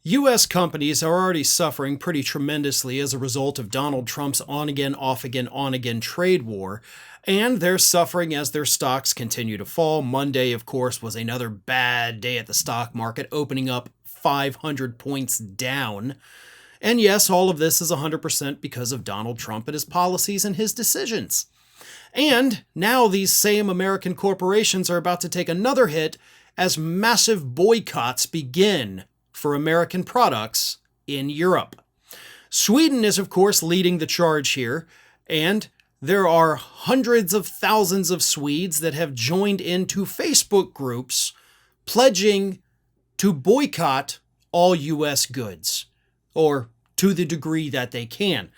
U.S. companies are already suffering pretty tremendously as a result of Donald Trump's on-again, off-again, on-again trade war, and they're suffering as their stocks continue to fall. Monday, of course, was another bad day at the stock market, opening up 500 points down. And yes, all of this is 100% because of Donald Trump and his policies and his decisions. And now these same American corporations are about to take another hit as massive boycotts begin for American products in Europe. Sweden is, of course, leading the charge here, and there are hundreds of thousands of Swedes that have joined into Facebook groups pledging to boycott all U.S. goods, or to the degree that they can.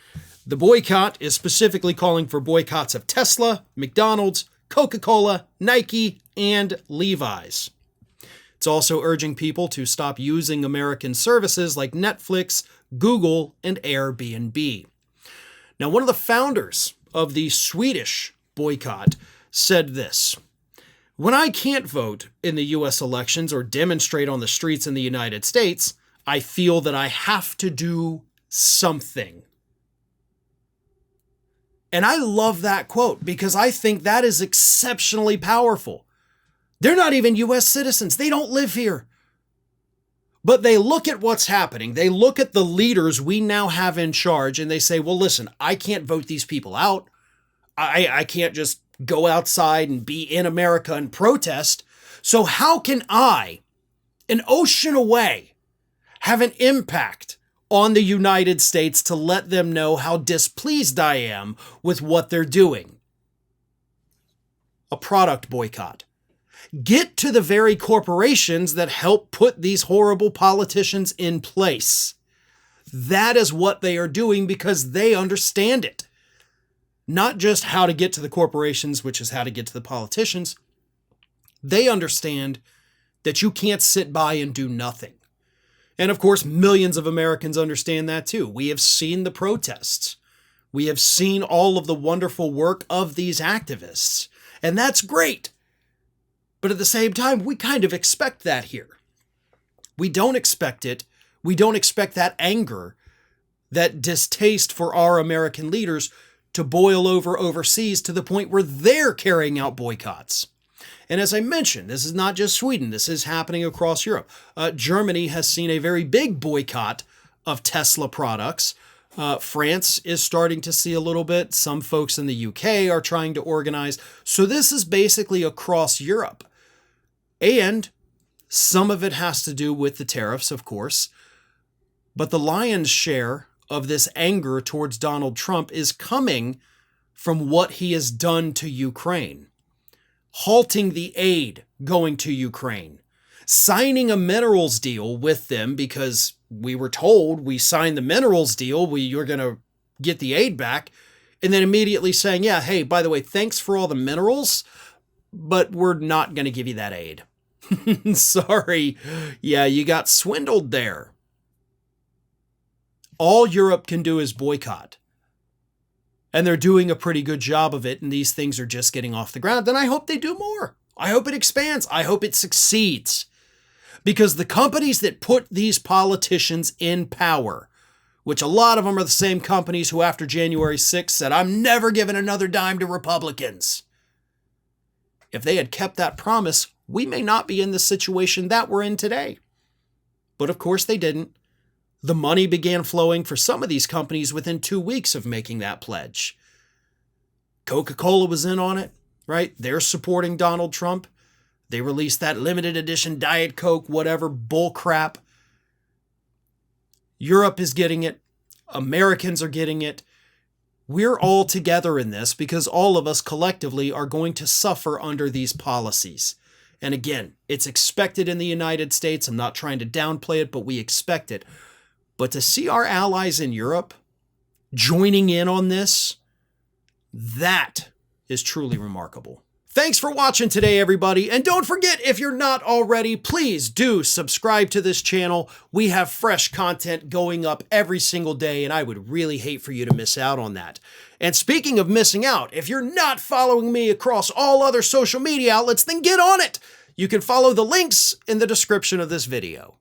The boycott is specifically calling for boycotts of Tesla, McDonald's, Coca-Cola, Nike, and Levi's. It's also urging people to stop using American services like Netflix, Google, and Airbnb. Now, one of the founders of the Swedish boycott said this: "When I can't vote in the U.S. elections or demonstrate on the streets in the United States, I feel that I have to do something." And I love that quote because I think that is exceptionally powerful. They're not even U.S. citizens. They don't live here. But they look at what's happening. They look at the leaders we now have in charge and they say, well, listen, I can't vote these people out. I can't just go outside and be in America and protest. So how can I, an ocean away, have an impact on the United States to let them know how displeased I am with what they're doing? A product boycott. Get to the very corporations that help put these horrible politicians in place. That is what they are doing because they understand it. Not just how to get to the corporations, which is how to get to the politicians. They understand that you can't sit by and do nothing. And of course, millions of Americans understand that too. We have seen the protests. We have seen all of the wonderful work of these activists. And that's great. But at the same time, we kind of expect that here. We don't expect it. We don't expect that anger, that distaste for our American leaders to boil over overseas to the point where they're carrying out boycotts. And as I mentioned, this is not just Sweden. This is happening across Europe. Germany has seen a very big boycott of Tesla products. France is starting to see a little bit. Some folks in the UK are trying to organize. So this is basically across Europe. And some of it has to do with the tariffs, of course. But the lion's share of this anger towards Donald Trump is coming from what he has done to Ukraine. Halting the aid going to Ukraine. Signing a minerals deal with them because we were told we signed the minerals deal, you're going to get the aid back. And then immediately saying, yeah, hey, by the way, thanks for all the minerals, but we're not going to give you that aid. Sorry. Yeah, you got swindled there. All Europe can do is boycott. And they're doing a pretty good job of it, and these things are just getting off the ground. And I hope they do more. I hope it expands. I hope it succeeds. Because the companies that put these politicians in power, which a lot of them are the same companies who after January 6th said, I'm never giving another dime to Republicans. If they had kept that promise, we may not be in the situation that we're in today. But of course they didn't. The money began flowing for some of these companies within 2 weeks of making that pledge. Coca-Cola was in on it, right? They're supporting Donald Trump. They released that limited edition Diet Coke, whatever bull crap. Europe is getting it. Americans are getting it. We're all together in this because all of us collectively are going to suffer under these policies. And again, it's expected in the United States. I'm not trying to downplay it, but we expect it. But to see our allies in Europe joining in on this, that is truly remarkable. Thanks for watching today, everybody. And don't forget, if you're not already, please do subscribe to this channel. We have fresh content going up every single day, and I would really hate for you to miss out on that. And speaking of missing out, if you're not following me across all other social media outlets, then get on it. You can follow the links in the description of this video.